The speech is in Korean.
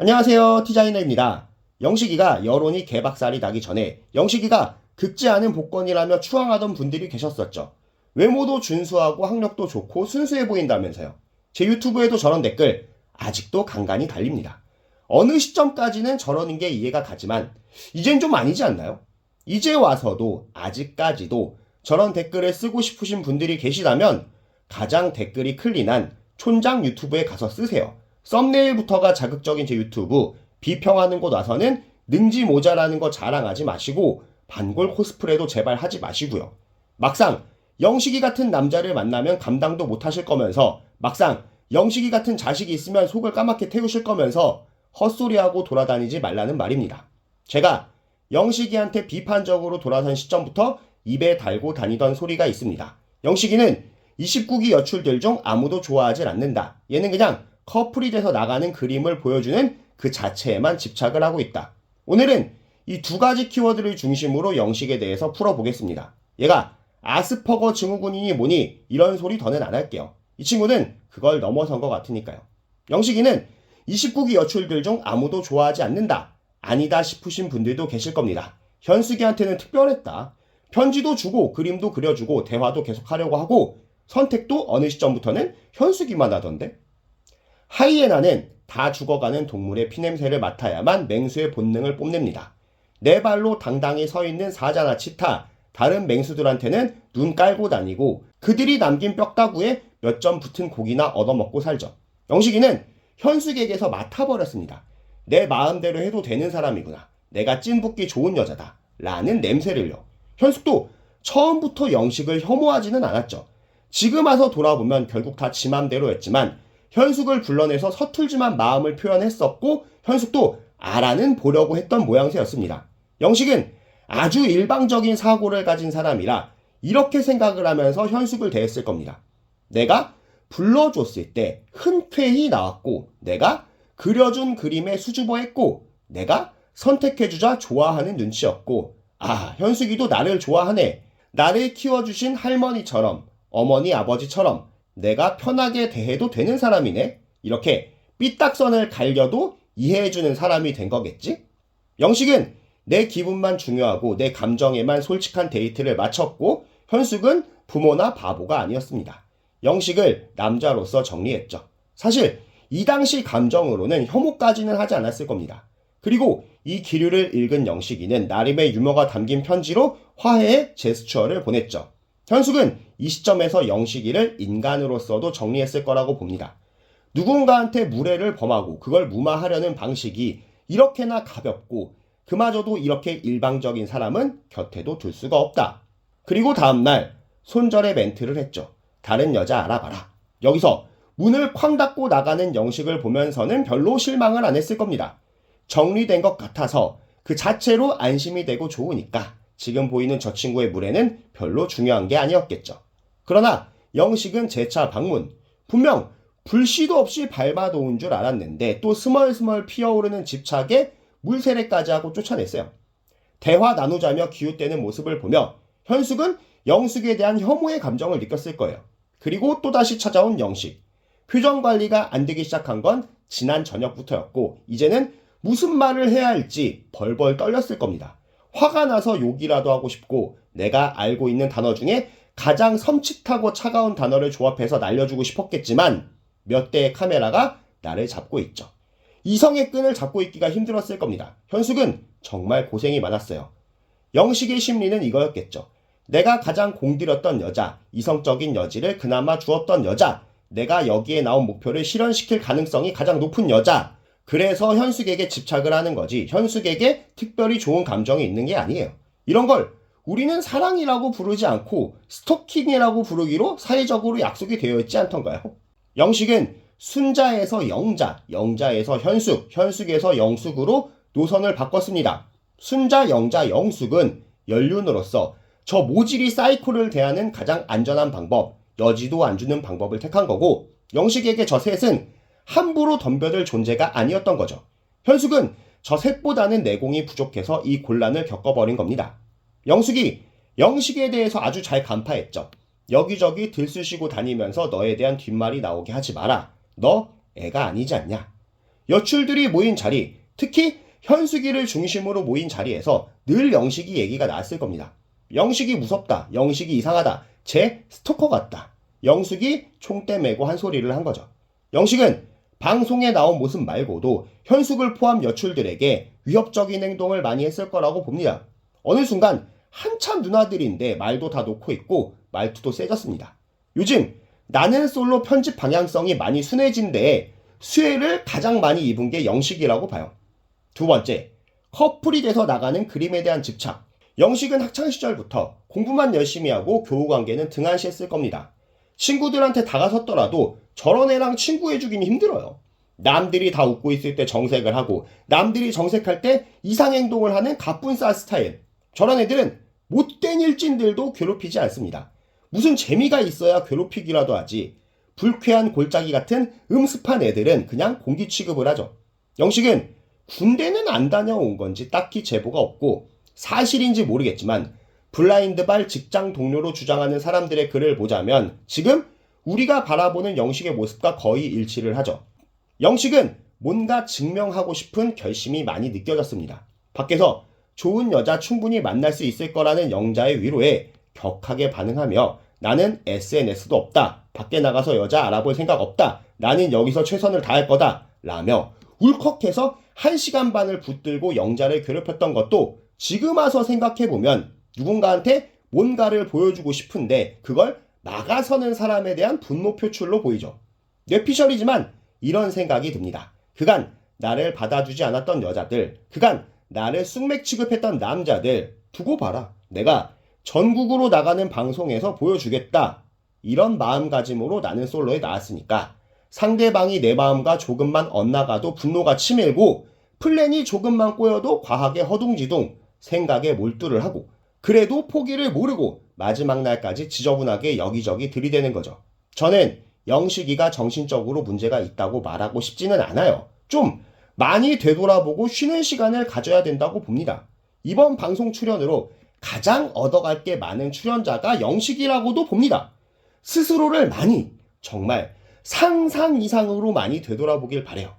안녕하세요, 티자이너입니다. 영식이가 여론이 개박살이 나기 전에 영식이가 긁지 않은 복권이라며 추앙하던 분들이 계셨었죠. 외모도 준수하고 학력도 좋고 순수해 보인다면서요. 제 유튜브에도 저런 댓글 아직도 간간히 달립니다. 어느 시점까지는 저러는 게 이해가 가지만 이젠 좀 아니지 않나요? 이제 와서도 아직까지도 저런 댓글을 쓰고 싶으신 분들이 계시다면 가장 댓글이 클린한 촌장 유튜브에 가서 쓰세요. 썸네일부터가 자극적인 제 유튜브 비평하는 곳 와서는 능지 모자라는 거 자랑하지 마시고 반골 코스프레도 제발 하지 마시고요. 막상 영식이 같은 남자를 만나면 감당도 못 하실 거면서 막상 영식이 같은 자식이 있으면 속을 까맣게 태우실 거면서 헛소리하고 돌아다니지 말라는 말입니다. 제가 영식이한테 비판적으로 돌아선 시점부터 입에 달고 다니던 소리가 있습니다. 영식이는 29기 여출들 중 아무도 좋아하질 않는다. 얘는 그냥 커플이 돼서 나가는 그림을 보여주는 그 자체에만 집착을 하고 있다. 오늘은 이 두 가지 키워드를 중심으로 영식에 대해서 풀어보겠습니다. 얘가 아스퍼거 증후군이니 뭐니 이런 소리 더는 안 할게요. 이 친구는 그걸 넘어선 것 같으니까요. 영식이는 29기 여출들 중 아무도 좋아하지 않는다. 아니다 싶으신 분들도 계실 겁니다. 현숙이한테는 특별했다. 편지도 주고 그림도 그려주고 대화도 계속하려고 하고 선택도 어느 시점부터는 현숙이만 하던데? 하이에나는 다 죽어가는 동물의 피냄새를 맡아야만 맹수의 본능을 뽐냅니다. 네 발로 당당히 서 있는 사자나 치타, 다른 맹수들한테는 눈 깔고 다니고 그들이 남긴 뼈다구에 몇 점 붙은 고기나 얻어먹고 살죠. 영식이는 현숙에게서 맡아버렸습니다. 내 마음대로 해도 되는 사람이구나. 내가 찐붙기 좋은 여자다. 라는 냄새를요. 현숙도 처음부터 영식을 혐오하지는 않았죠. 지금 와서 돌아보면 결국 다 지 맘대로 했지만 현숙을 불러내서 서툴지만 마음을 표현했었고 현숙도 알아는 보려고 했던 모양새였습니다. 영식은 아주 일방적인 사고를 가진 사람이라 이렇게 생각을 하면서 현숙을 대했을 겁니다. 내가 불러줬을 때 흔쾌히 나왔고 내가 그려준 그림에 수줍어했고 내가 선택해주자 좋아하는 눈치였고 현숙이도 나를 좋아하네. 나를 키워주신 할머니처럼 어머니 아버지처럼 내가 편하게 대해도 되는 사람이네. 이렇게 삐딱선을 갈려도 이해해주는 사람이 된 거겠지? 영식은 내 기분만 중요하고 내 감정에만 솔직한 데이트를 마쳤고 현숙은 부모나 바보가 아니었습니다. 영식을 남자로서 정리했죠. 사실 이 당시 감정으로는 혐오까지는 하지 않았을 겁니다. 그리고 이 기류를 읽은 영식이는 나름의 유머가 담긴 편지로 화해의 제스처를 보냈죠. 현숙은 이 시점에서 영식이를 인간으로서도 정리했을 거라고 봅니다. 누군가한테 무례를 범하고 그걸 무마하려는 방식이 이렇게나 가볍고 그마저도 이렇게 일방적인 사람은 곁에도 둘 수가 없다. 그리고 다음날 손절의 멘트를 했죠. 다른 여자 알아봐라. 여기서 문을 쾅 닫고 나가는 영식을 보면서는 별로 실망을 안 했을 겁니다. 정리된 것 같아서 그 자체로 안심이 되고 좋으니까 지금 보이는 저 친구의 무례는 별로 중요한 게 아니었겠죠. 그러나 영식은 재차 방문. 분명 불씨도 없이 밟아놓은 줄 알았는데 또 스멀스멀 피어오르는 집착에 물세례까지 하고 쫓아냈어요. 대화 나누자며 기웃대는 모습을 보며 현숙은 영숙에 대한 혐오의 감정을 느꼈을 거예요. 그리고 또다시 찾아온 영식. 표정 관리가 안 되기 시작한 건 지난 저녁부터였고 이제는 무슨 말을 해야 할지 벌벌 떨렸을 겁니다. 화가 나서 욕이라도 하고 싶고 내가 알고 있는 단어 중에 가장 섬찟하고 차가운 단어를 조합해서 날려주고 싶었겠지만 몇 대의 카메라가 나를 잡고 있죠. 이성의 끈을 잡고 있기가 힘들었을 겁니다. 현숙은 정말 고생이 많았어요. 영식의 심리는 이거였겠죠. 내가 가장 공들였던 여자, 이성적인 여지를 그나마 주었던 여자, 내가 여기에 나온 목표를 실현시킬 가능성이 가장 높은 여자, 그래서 현숙에게 집착을 하는 거지 현숙에게 특별히 좋은 감정이 있는 게 아니에요. 이런 걸 우리는 사랑이라고 부르지 않고 스토킹이라고 부르기로 사회적으로 약속이 되어 있지 않던가요? 영식은 순자에서 영자, 영자에서 현숙, 현숙에서 영숙으로 노선을 바꿨습니다. 순자, 영자, 영숙은 연륜으로서 저 모질이 사이코를 대하는 가장 안전한 방법, 여지도 안 주는 방법을 택한 거고 영식에게 저 셋은 함부로 덤벼들 존재가 아니었던 거죠. 현숙은 저 셋보다는 내공이 부족해서 이 곤란을 겪어버린 겁니다. 영숙이 영식에 대해서 아주 잘 간파했죠. 여기저기 들쑤시고 다니면서 너에 대한 뒷말이 나오게 하지 마라. 너 애가 아니지 않냐. 여출들이 모인 자리, 특히 현숙이를 중심으로 모인 자리에서 늘 영식이 얘기가 나왔을 겁니다. 영식이 무섭다, 영식이 이상하다, 제 스토커 같다. 영숙이 총대 메고 한 소리를 한 거죠. 영식은 방송에 나온 모습 말고도 현숙을 포함 여출들에게 위협적인 행동을 많이 했을 거라고 봅니다. 어느 순간 한참 누나들인데 말도 다 놓고 있고 말투도 세졌습니다. 요즘 나는 솔로 편집 방향성이 많이 순해진 데에 수혜를 가장 많이 입은 게 영식이라고 봐요. 두 번째, 커플이 돼서 나가는 그림에 대한 집착. 영식은 학창시절부터 공부만 열심히 하고 교우관계는 등한시했을 겁니다. 친구들한테 다가섰더라도 저런 애랑 친구해주긴 힘들어요. 남들이 다 웃고 있을 때 정색을 하고 남들이 정색할 때 이상행동을 하는 가뿐싸 스타일. 저런 애들은 못된 일진들도 괴롭히지 않습니다. 무슨 재미가 있어야 괴롭히기라도 하지. 불쾌한 골짜기 같은 음습한 애들은 그냥 공기 취급을 하죠. 영식은 군대는 안 다녀온 건지 딱히 제보가 없고 사실인지 모르겠지만 블라인드발 직장 동료로 주장하는 사람들의 글을 보자면 지금 우리가 바라보는 영식의 모습과 거의 일치를 하죠. 영식은 뭔가 증명하고 싶은 결심이 많이 느껴졌습니다. 밖에서 좋은 여자 충분히 만날 수 있을 거라는 영자의 위로에 격하게 반응하며 나는 SNS도 없다. 밖에 나가서 여자 알아볼 생각 없다. 나는 여기서 최선을 다할 거다. 라며 울컥해서 1시간 반을 붙들고 영자를 괴롭혔던 것도 지금 와서 생각해보면 누군가한테 뭔가를 보여주고 싶은데 그걸 막아서는 사람에 대한 분노 표출로 보이죠. 뇌피셜이지만 이런 생각이 듭니다. 그간 나를 받아주지 않았던 여자들, 그간 나를 쑥맥 취급했던 남자들 두고 봐라. 내가 전국으로 나가는 방송에서 보여주겠다. 이런 마음가짐으로 나는 솔로에 나왔으니까 상대방이 내 마음과 조금만 엇나가도 분노가 치밀고 플랜이 조금만 꼬여도 과하게 허둥지둥 생각에 몰두를 하고 그래도 포기를 모르고 마지막 날까지 지저분하게 여기저기 들이대는 거죠. 저는 영식이가 정신적으로 문제가 있다고 말하고 싶지는 않아요. 좀 많이 되돌아보고 쉬는 시간을 가져야 된다고 봅니다. 이번 방송 출연으로 가장 얻어갈 게 많은 출연자가 영식이라고도 봅니다. 스스로를 많이, 정말 상상 이상으로 많이 되돌아보길 바래요.